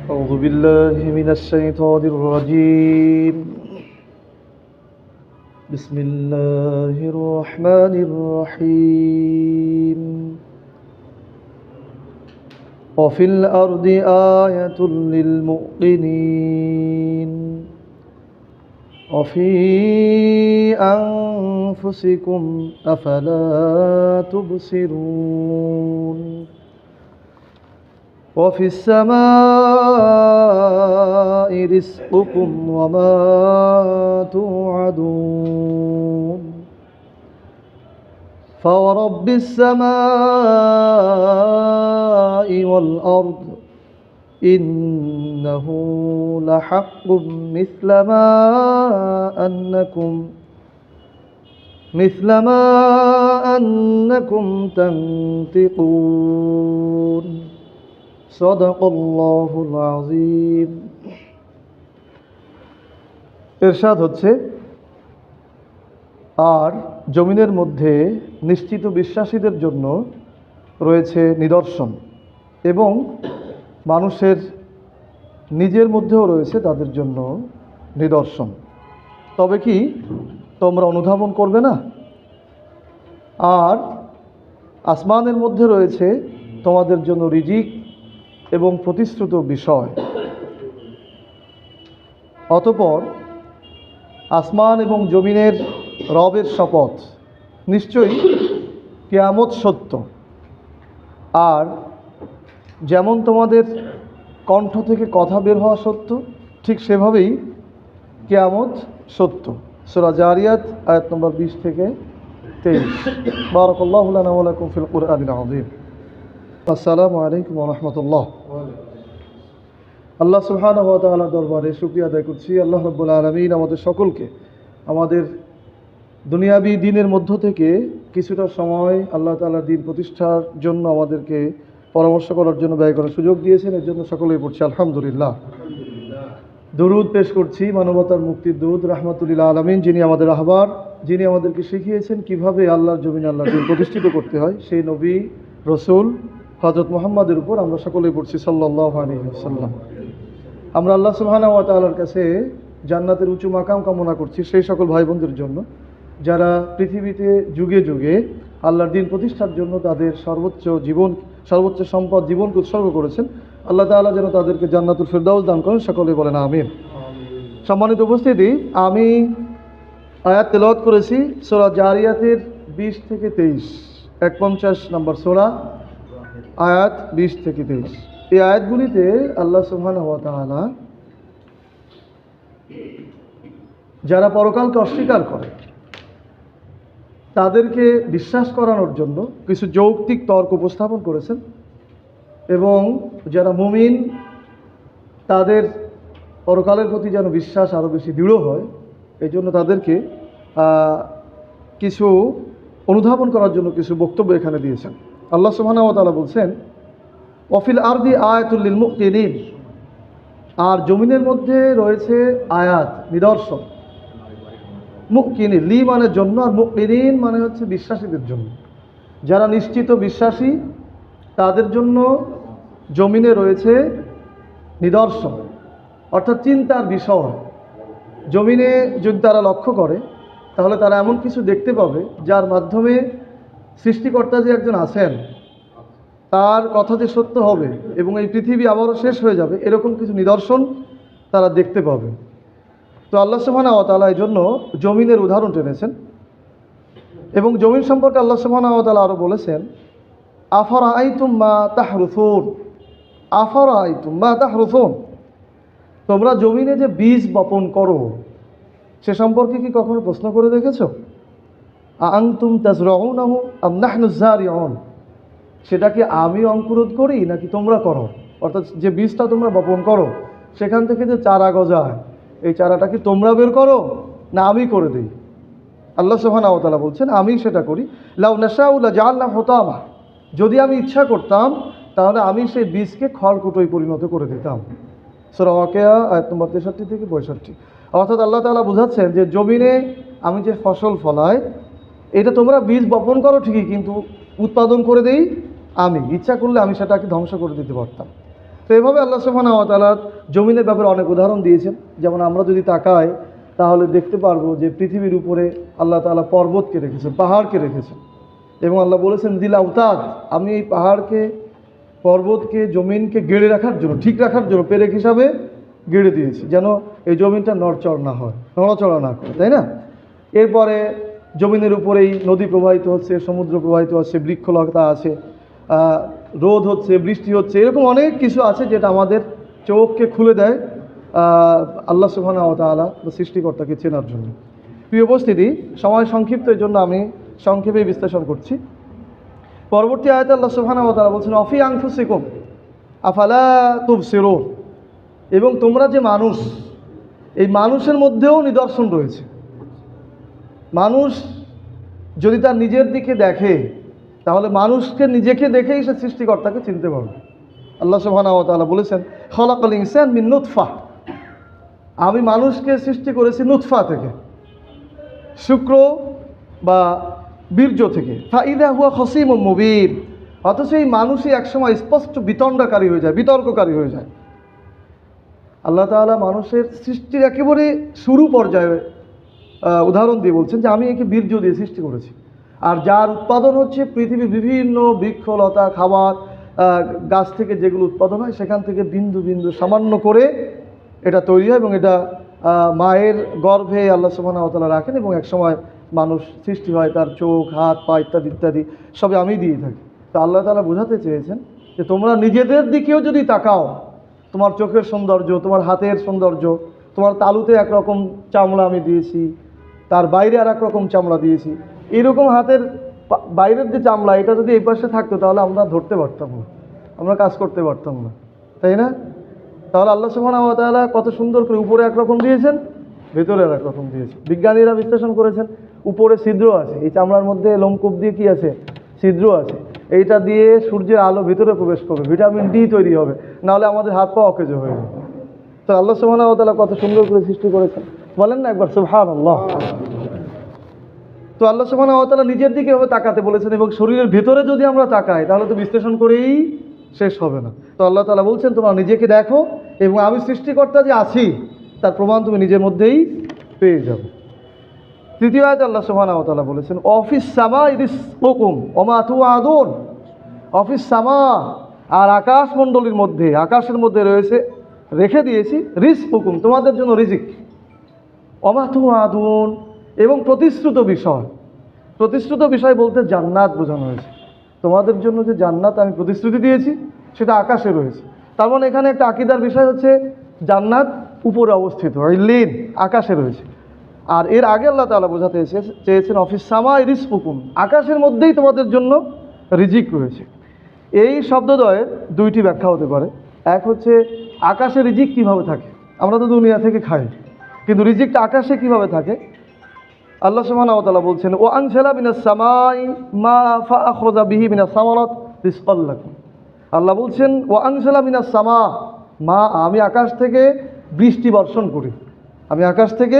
أعوذ بالله من الشيطان الرجيم. بسم الله الرحمن الرحيم. وفي الأرض آية للمؤمنين وفي أنفسكم أفلا تبصرون. وفي السماء رزقكم وما توعدون. فورب السماء والأرض إنه لحق مثل ما أنكم تنطقون. সাদাকাল্লাহুল আযীম। ইরশাদ হচ্ছে, আর জমিনের মধ্যে নিশ্চিত বিশ্বাসীদের জন্য রয়েছে নিদর্শন এবং মানুষের নিজের মধ্যেও রয়েছে তাদের জন্য নিদর্শন। তবে কি তোমরা অনুধাবন করবে না? আর আসমানের মধ্যে রয়েছে তোমাদের জন্য রিজিক এবং প্রতিশ্রুত বিষয়। অতঃপর আসমান এবং জমিনের রবের শপথ, নিশ্চয়ই কিয়ামত সত্য। আর যেমন তোমাদের কণ্ঠ থেকে কথা বের হওয়া সত্য, ঠিক সেভাবেই কিয়ামত সত্য। সূরা জারিয়াত আয়াত নম্বর 20 থেকে 23। বারাকাল্লাহু লানা ওয়া লাকুম ফিল কুরআনিল আযীম। আসসালামু আলাইকুম ওয়া রাহমাতুল্লাহ। আল্লাহ সুবহানাহু ওয়া তাআলার দরবারে শুকরিয়া আদায় করছি। আল্লাহ রাব্বুল আলামিন আমাদের সকলকে আমাদের দুনিয়াবি দিনের মধ্য থেকে কিছুটা সময় আল্লাহ তাআলার দিন প্রতিষ্ঠার জন্য আমাদেরকে পরামর্শ করার জন্য ব্যয় করার সুযোগ দিয়েছেন। এর জন্য সকলেই পড়ছি আলহামদুলিল্লাহ। দরুদ পেশ করছি মানবতার মুক্তির দূত রাহমাতুল লিল আলামিন, যিনি আমাদের রাহবার, যিনি আমাদেরকে শিখিয়েছেন কিভাবে আল্লাহর জমিনে আল্লাহর দিন প্রতিষ্ঠিত করতে হয়, সেই নবী রসুল হযরত মুহাম্মাদের উপর আমরা সকলেই পড়ছি সাল্লাল্লাহু আলাইহি ওয়াসাল্লাম। আমরা আল্লাহ সুবহানাহু ওয়া তাআলার কাছে জান্নাতের উঁচু মাকাম কামনা করছি সেই সকল ভাই বোনদের জন্য যারা পৃথিবীতে যুগে যুগে আল্লাহর দিন প্রতিষ্ঠার জন্য তাদের সর্বোচ্চ সম্পদ জীবনকে উৎসর্গ করেছেন। আল্লাহ তাআলা যেন তাদেরকে জান্নাতুল ফিরদাউস দান করেন, সকলে বলেন আমিন। সম্মানিত উপস্থিতি, আমি আয়াত তেলাওয়াত করেছি সূরা জারিয়াতের 20 থেকে 23, 51 নম্বর সূরা, আয়াত 20 থেকে 23। এই আয়াতগুলিতে আল্লাহ সুবহানাহু ওয়া তাআলা যারা পরকালকে অস্বীকার করে তাদেরকে বিশ্বাস করানোর জন্য কিছু যৌক্তিক তর্ক উপস্থাপন করেছেন এবং যারা মুমিন তাদের পরকালের প্রতি যেন বিশ্বাস আরও বেশি দৃঢ় হয়, এই জন্য তাদেরকে কিছু অনুধাবন করার জন্য কিছু বক্তব্য এখানে দিয়েছেন। আল্লাহ সুবহানাহু ওয়া তাআলা বলছেন, ওয়াফিল আরদি আয়াতুল লিল মুকিনিন, আর জমিনের মধ্যে রয়েছে আয়াত, নিদর্শন। মুকিনিন, লি মানে জন্য, আর মুকিনিন মানে হচ্ছে বিশ্বাসীদের জন্য। যারা নিশ্চিত বিশ্বাসী তাদের জন্য জমিনে রয়েছে নিদর্শন, অর্থাৎ চিন্তার বিষয়। জমিনে যদি তারা লক্ষ্য করে তাহলে তারা এমন কিছু দেখতে পাবে যার মাধ্যমে সৃষ্টিকর্তা যে একজন আছেন তার কথা যে সত্য হবে এবং এই পৃথিবী আবারও শেষ হয়ে যাবে, এরকম কিছু নিদর্শন তারা দেখতে পাবে। তো আল্লাহ সুবহানাহু ওয়া তাআলা এই জন্য জমিনের উদাহরণ টেনেছেন এবং জমিন সম্পর্কে আল্লাহ সুবহানাহু ওয়া তাআলা আরও বলেছেন, আফারাআইতুম মা তাহরুসুন, আফারাআইতুম মা তাহরুসুন, তোমরা জমিনে যে বীজ বপন করো সে সম্পর্কে কি কখনো প্রশ্ন করে দেখেছো? আনতুম তাজরাউনাহু আম নাহনু যারিউন, সেটা কি আমি অঙ্কুরোধ করি নাকি তোমরা করো? অর্থাৎ যে বীজটা তোমরা বপন করো সেখান থেকে যে চারা গজায়, এই চারাটা কি তোমরা বের করো না আমি করে দিই? আল্লাহ সুবহানাহু ওয়া তাআলা বলছেন, আমি সেটা করি। লাউ নাশাউ লাজাআলনা হুতামা, যদি আমি ইচ্ছা করতাম তাহলে আমি সেই বীজকে খড়কুটোয় পরিণত করে দিতাম। সূরা ওয়াকিয়া আয়াত নম্বর 63 থেকে 65। অর্থাৎ আল্লাহ তাআলা বোঝাচ্ছেন যে জমিনে আমি যে ফসল ফলাই এটা তোমরা বীজ বপন করো ঠিকই, কিন্তু উৎপাদন করে দেই আমি। ইচ্ছা করলে আমি সেটাকে ধ্বংস করে দিতে পারতাম। তো এভাবে আল্লাহ সুবহানাহু ওয়া তাআলা জমিনের ব্যাপারে অনেক উদাহরণ দিয়েছেন। যেমন আমরা যদি তাকাই তাহলে দেখতে পারবো যে পৃথিবীর উপরে আল্লাহ তাআলা পর্বতকে রেখেছেন, পাহাড়কে রেখেছেন, এবং আল্লাহ বলেছেন দিল আওতাদ, আমি এই পাহাড়কে, পর্বতকে, জমিনকে গেড়ে রাখার জন্য, ঠিক রাখার জন্য পেরেক হিসাবে গেড়ে দিয়েছি, যেন এই জমিনটা নড়চড় না হয়, নড়াচড়া না করে, তাই না? এরপরে জমিনের উপরেই নদী প্রবাহিত হচ্ছে, সমুদ্র প্রবাহিত হচ্ছে, বৃক্ষলতা আছে, রোদ হচ্ছে, বৃষ্টি হচ্ছে, এরকম অনেক কিছু আছে যেটা আমাদের চোখকে খুলে দেয় আল্লাহ সুবহানাহু ওয়া তাআলা বা সৃষ্টিকর্তাকে চেনার জন্য। প্রিয় উপস্থিতি, সময় সংক্ষিপ্ত, এর জন্য আমি সংক্ষেপে বিশ্লেষণ করছি। পরবর্তী আয়াতে আল্লাহ সুবহানাহু ওয়া তাআলা বলছেন অফি আনফুসিকুম আফালা তুবসিরুন, এবং তোমরা যে মানুষ, এই মানুষের মধ্যেও নিদর্শন রয়েছে। মানুষ যদি তার নিজের দিকে দেখে তাহলে মানুষকে নিজেকে দেখেই সে সৃষ্টিকর্তাকে চিনতে পারবে। আল্লাহ সুবহানাহু ওয়া তাআলা বলেছেন খলাকাল ইনসান মিন নুতফা, আমি মানুষকে সৃষ্টি করেছি নুতফা থেকে, শুক্র বা বীর্য থেকে। ফাইদা হুয়া খসিমুম মুবিন, অথচ এই মানুষই একসময় স্পষ্ট বিতণ্ডাকারী হয়ে যায়, বিতর্ককারী হয়ে যায়। আল্লাহ তাআলা মানুষের সৃষ্টির একেবারে শুরু পর্যায়ে উদাহরণ দিয়ে বলছেন যে আমি একে বীর্য দিয়ে সৃষ্টি করেছি, আর যার উৎপাদন হচ্ছে পৃথিবীর বিভিন্ন বৃক্ষলতা, খাবার, গাছ থেকে যেগুলো উৎপাদন হয় সেখান থেকে বিন্দু বিন্দু সামান্য করে এটা তৈরি হয়, এবং এটা মায়ের গর্ভে আল্লাহ সুবহানাহু ওয়া তাআলা রাখেন, এবং একসময় মানুষ সৃষ্টি হয়, তার চোখ, হাত, পা ইত্যাদি ইত্যাদি সবই আমি দিয়ে থাকি। তো আল্লাহ তাআলা বোঝাতে চেয়েছেন যে তোমরা নিজেদের দিকেও যদি তাকাও, তোমার চোখের সৌন্দর্য, তোমার হাতের সৌন্দর্য, তোমার তালুতে একরকম চামড়া আমি দিয়েছি, তার বাইরে আর একরকম চামড়া দিয়েছি, এরকম হাতের বাইরের যে চামড়া এটা যদি এই পাশে থাকতো তাহলে আমরা ধরতে পারতাম না, আমরা কাজ করতে পারতাম না, তাই না? তাহলে আল্লাহ সুবহানাহু ওয়া তাআলা কত সুন্দর করে উপরে একরকম দিয়েছেন, ভেতরে আর একরকম দিয়েছেন। বিজ্ঞানীরা বিশ্লেষণ করেছেন উপরে ছিদ্র আছে, এই চামড়ার মধ্যে লোমকূপ দিয়ে কি আছে, ছিদ্র আছে, এইটা দিয়ে সূর্যের আলো ভেতরে প্রবেশ করবে, ভিটামিন ডি তৈরি হবে, নাহলে আমাদের হাত পা অকেজ হয়ে যাবে। তো আল্লাহ সুবহানাহু ওয়া তাআলা কত সুন্দর করে সৃষ্টি করেছেন, বলেন না একবার সুবহানাল্লাহ। তো আল্লাহ সুবহানাহু ওয়া তাআলা নিজের দিকে এভাবে তাকাতে বলেছেন, এবং শরীরের ভেতরে যদি আমরা তাকাই তাহলে তো বিশ্লেষণ করেই শেষ হবে না। তো আল্লাহ তাআলা বলছেন তোমরা নিজেকে দেখো, এবং আমি সৃষ্টিকর্তা যে আছি তার প্রমাণ তুমি নিজের মধ্যেই পেয়ে যাবে। তৃতীয় আয়াতে আল্লাহ সুবহানাহু ওয়া তাআলা বলেছেন অফিস সামা রিজকুকুম ওয়া মা তুআদুন, অফিস সামা, আর আকাশমণ্ডলীর মধ্যে, আকাশের মধ্যে রয়েছে, রেখে দিয়েছি রিজকুকুম, তোমাদের জন্য রিজিক, ওয়া মা তুআদুন, এবং প্রতিশ্রুত বিষয়। প্রতিশ্রুত বিষয় বলতে জান্নাত বোঝানো হয়েছে। তোমাদের জন্য যে জান্নাত আমি প্রতিশ্রুতি দিয়েছি সেটা আকাশে রয়েছে। তার মানে এখানে একটা আকীদার বিষয় হচ্ছে জান্নাত উপরে অবস্থিত, ইল্লিন, আকাশে রয়েছে। আর এর আগে আল্লাহ তাআলা বোঝাতে চেয়েছেন অফিস সামাই রিজকুকুম, আকাশের মধ্যেই তোমাদের জন্য রিজিক রয়েছে। এই শব্দদ্বয়ের দুইটি ব্যাখ্যা হতে পারে। এক হচ্ছে আকাশে রিজিক কিভাবে থাকে, আমরা তো দুনিয়া থেকে খাই, কিন্তু রিজিকটা আকাশে কিভাবে থাকে। আল্লাহ সুবহানাহু ওয়া তাআলা বলছেন ও আনজালা মিনাস সামাই মা ফাআখরাজা বিহি মিনাস সামারাত রিজকাল লাকুম। আল্লাহ বলছেন ও আনজালা মিনাস সামা মা, আমি আকাশ থেকে বৃষ্টি বর্ষণ করি, আমি আকাশ থেকে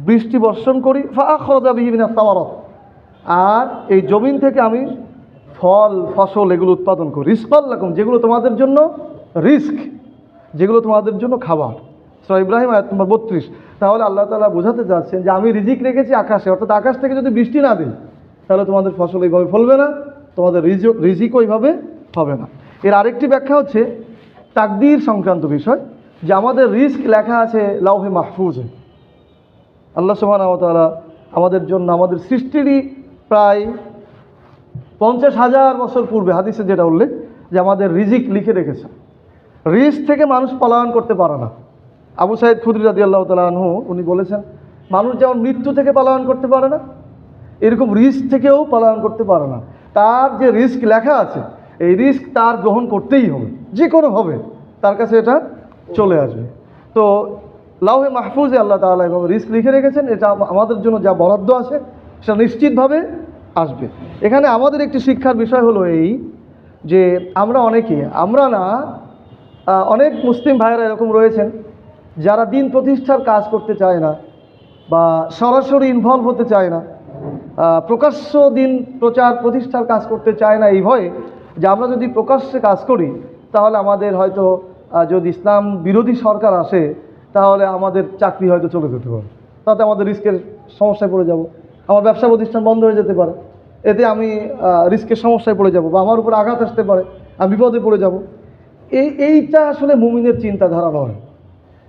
বৃষ্টি বর্ষণ করি, ফাআখরাজা বিহি মিনাস সামারাত, আর এই জমিন থেকে আমি ফল ফসল এগুলো উৎপাদন করি, রিজকাল লাকুম, যেগুলো তোমাদের জন্য রিস্ক, যেগুলো তোমাদের জন্য খাবার। সূরা ইব্রাহিম আয়াত নম্বর 32। তাহলে আল্লাহ তাআলা বোঝাতে যাচ্ছেন যে আমি রিজিক রেখেছি আকাশে, অর্থাৎ আকাশ থেকে যদি বৃষ্টি না দিই তাহলে তোমাদের ফসল এইভাবে ফলবে না, তোমাদের রিজিকও এইভাবে হবে না। এর আরেকটি ব্যাখ্যা হচ্ছে তাকদীর সংক্রান্ত বিষয়, যে আমাদের রিস্ক লেখা আছে লাওহে মাহফুজে। আল্লাহ সুবহানাহু ওয়া তাআলা আমাদের জন্য, আমাদের সৃষ্টিরই প্রায় 50,000 বছর পূর্বে হাদিসে যেটা উল্লেখ, যে আমাদের রিজিক লিখে রেখেছে। রিস্ক থেকে মানুষ পলায়ন করতে পারে না। আবু সাঈদ খুদরি রাদিয়াল্লাহু তাআলা আনহু উনি বলেছেন মানুষ যেমন মৃত্যু থেকে পলায়ন করতে পারে না, এরকম রিস্ক থেকেও পলায়ন করতে পারে না। তার যে রিস্ক লেখা আছে এই রিস্ক তার গ্রহণ করতেই হবে, যে কোনোভাবে তার কাছে এটা চলে আসবে। তো লাওহে মাহফুজে আল্লাহ তাআলা এভাবে রিস্ক লিখে রেখেছেন, এটা আমাদের জন্য যা বরাদ্দ আছে সেটা নিশ্চিতভাবে আসবে। এখানে আমাদের একটি শিক্ষার বিষয় হলো এই, যে আমরা না, অনেক মুসলিম ভাইয়েরা এরকম রয়েছেন যারা দিন প্রতিষ্ঠার কাজ করতে চায় না, বা সরাসরি ইনভলভ হতে চায় না, প্রকাশ্য দিন প্রচার প্রতিষ্ঠার কাজ করতে চায় না, এই ভয়ে যে আমরা যদি প্রকাশ্যে কাজ করি তাহলে আমাদের হয়তো যদি ইসলাম বিরোধী সরকার আসে তাহলে আমাদের চাকরি হয়তো চলে যেতে পারে, তাতে আমাদের রিস্কের সমস্যায় পড়ে যাব, আমার ব্যবসা প্রতিষ্ঠান বন্ধ হয়ে যেতে পারে, এতে আমি রিস্কের সমস্যায় পড়ে যাব, বা আমার উপর আঘাত আসতে পারে, আমি বিপদে পড়ে যাব। এইটা আসলে মুমিনের চিন্তাধারা নয়।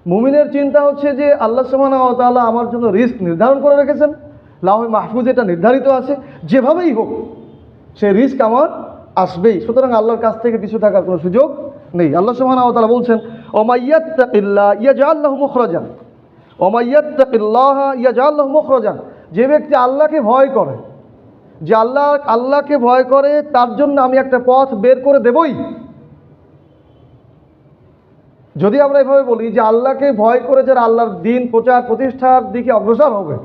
মুমিনের চিন্তা হচ্ছে যে আল্লাহ সুবহানাহু ওয়া তাআলা আমার জন্য রিস্ক নির্ধারণ করে রেখেছেন, লাউহে মাহফুজে এটা নির্ধারিত আছে, যেভাবেই হোক সে রিস্ক আমার আসবেই। সুতরাং আল্লাহর কাছ থেকে পিছু থাকার কোনো সুযোগ নেই। আল্লাহ সুবহানাহু ওয়া তাআলা বলছেন, ওমা ইয়াত্তাকিল্লাহ ইয়াজআল লাহু মুখরাজা, ওমা ইয়াত্তাকিল্লাহ ইয়াজআল লাহু মুখরাজা। যে ব্যক্তি আল্লাহকে ভয় করে, যে আল্লাহকে ভয় করে, তার জন্য আমি একটা পথ বের করে দেবই। যদি আমরা এভাবে বলি যে আল্লাহকে ভয় করে যারা আল্লাহর দিন প্রচার প্রতিষ্ঠার দিকে অগ্রসর হবে,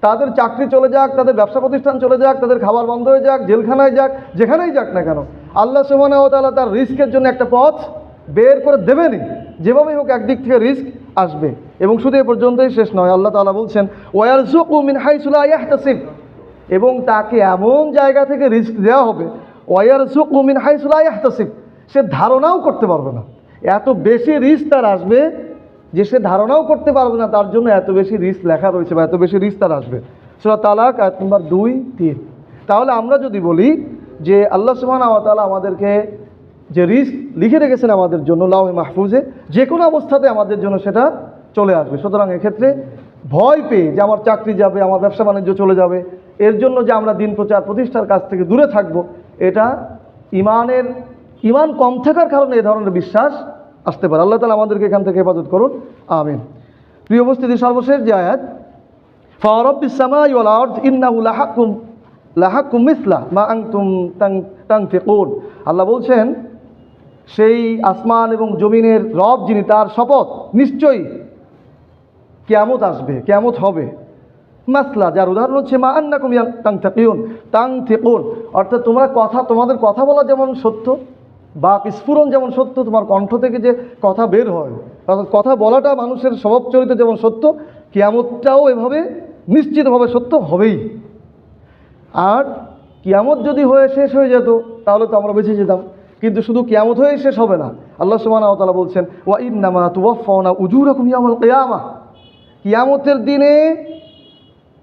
তাদের চাকরি চলে যাক, তাদের ব্যবসা প্রতিষ্ঠান চলে যাক, তাদের খাবার বন্ধ হয়ে যাক, জেলখানায় যাক, যেখানেই যাক না কেন, আল্লাহ সুবহানাহু ওয়া তাআলা তার রিস্কের জন্য একটা পথ বের করে দেবেনই। যেভাবেই হোক একদিক থেকে রিস্ক আসবে। এবং শুধু এ পর্যন্তই শেষ নয়, আল্লাহ তাআলা বলছেন ওয়ারযুকু মিন হাইসু লা ইয়াহতাসিব, এবং তাকে এমন জায়গা থেকে রিস্ক দেওয়া হবে, ওয়ারযুকু মিন হাইসু লা ইয়াহতাসিব, সে ধারণাও করতে পারবে না। এত বেশি রিস্ক তার আসবে যে সে ধারণাও করতে পারবে না, তার জন্য এত বেশি রিস্ক লেখা রয়েছে বা এত বেশি রিস্ক তার আসবে। সূরা তালাক আয়াত নম্বর 2-3। তাহলে আমরা যদি বলি যে আল্লাহ সুবহানাহু ওয়া তাআলা আমাদেরকে যে রিস্ক লিখে রেখেছেন আমাদের জন্য লাউহে মাহফুজে, যে কোনো অবস্থাতে আমাদের জন্য সেটা চলে আসবে। সুতরাং এক্ষেত্রে ভয় পেয়ে যে আমার চাকরি যাবে, আমার ব্যবসা বাণিজ্য চলে যাবে, এর জন্য যে আমরা দিন প্রচার প্রতিষ্ঠার কাছ থেকে দূরে থাকব, এটা ইমান কম থাকার কারণে এ ধরনের বিশ্বাস আসতে পারে। আল্লাহ তাআলা আমাদেরকে এখান থেকে হেফাজত করুন, আমিন। প্রিয় উপস্থিতি, সর্বশেষ যে আয়াত, ফারাব্বিস সামাই ওয়াল আরদ ইন্নাহু লাহাক্কুম মিসলা মা আনতুম তানফিকুন। আল্লাহ বলছেন সেই আসমান এবং জমিনের রব যিনি, তার শপথ, নিশ্চয়ই কিয়ামত আসবে, কিয়ামত হবে। মাসলা, যার উদাহরণ হচ্ছে মা আন্নাকুম তানফিকুন, অর্থাৎ তোমাদের কথা বলা যেমন সত্য, বা স্ফুরণ যেমন সত্য, তোমার কণ্ঠ থেকে যে কথা বের হয়, অর্থাৎ কথা বলাটা মানুষের স্বভাব চরিত্র যেমন সত্য, কিয়ামতটাও এভাবে নিশ্চিতভাবে সত্য হবেই। আর কিয়ামত যদি হয়ে শেষ হয়ে যেত তাহলে তো আমরা বেঁচে যেতাম, কিন্তু শুধু কিয়ামত হয়ে শেষ হবে না। আল্লাহ সুবহানাহু ওয়া তাআলা বলছেন ওয়া ইন্নামা তুওয়াফাউনা উজুরাকুম ইয়াওমাল কিয়ামাহ, কিয়ামতের দিনে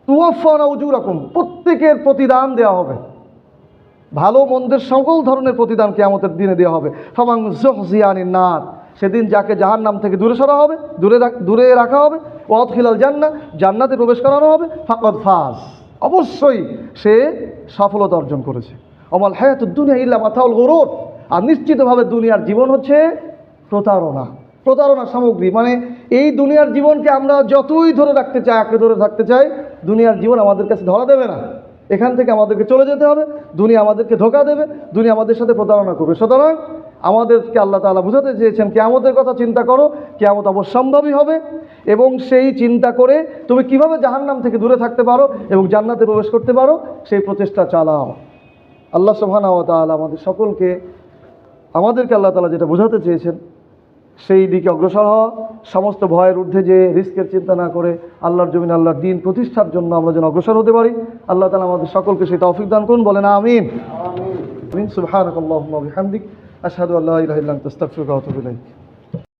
তুওয়াফাউনা উজুরাকুম, প্রত্যেকের প্রতিদান দেওয়া হবে, ভালো মন্দের সকল ধরনের প্রতিদান কিয়ামতের দিনে দেওয়া হবে। ফামান যুহজিয়া আনিন নার, সেদিন যাকে জাহান্নাম থেকে দূরে সরা হবে, দূরে রাখা হবে, ওয়া উদখিলাল জান্নাহ, জান্নাতে প্রবেশ করানো হবে, ফাকাদ ফাজ, অবশ্যই সে সফলতা অর্জন করেছে। ওমাল হায়াতুদ দুনিয়া ইল্লা মাতাউল গুরুর, আর নিশ্চিতভাবে দুনিয়ার জীবন হচ্ছে প্রতারণা সামগ্রী। মানে এই দুনিয়ার জীবনকে আমরা যতই ধরে রাখতে চাই, আঁকড়ে ধরে থাকতে চাই, দুনিয়ার জীবন আমাদের কাছে ধরা দেবে না। এখান থেকে আমাদেরকে চলে যেতে হবে, দুনিয়া আমাদেরকে ধোঁকা দেবে, দুনিয়া আমাদের সাথে প্রতারণা করবে। সুতরাং আমাদেরকে আল্লাহ তাআলা বোঝাতে চেয়েছেন কিয়ামতের কথা চিন্তা করো, কিয়ামত অবশ্যম্ভাবী হবে, এবং সেই চিন্তা করে তুমি কিভাবে জাহান্নাম থেকে দূরে থাকতে পারো এবং জান্নাতে প্রবেশ করতে পারো, সেই প্রচেষ্টা চালাও। আল্লাহ সুবহানাহু ওয়া তাআলা আমাদেরকে আল্লাহ তাআলা যেটা বোঝাতে চেয়েছেন সেই দিকে অগ্রসর হওয়া, সমস্ত ভয়ের ঊর্ধ্বে যে রিস্কের চিন্তা না করে আল্লাহর জমিন আল্লাহর দিন প্রতিষ্ঠার জন্য আমরা যেন অগ্রসর হতে পারি। আল্লাহ তাআলা আমাদের সকলকে সেই তৌফিক দান করুন, বলেন আমিন। আমিন। সুবহানাকাল্লাহুম্মা ওয়া বিহামদিক, আশহাদু আল্লা ইলাহা ইল্লা আনতা আস্তাগফিরুকা ওয়া আতুবু ইলাইক।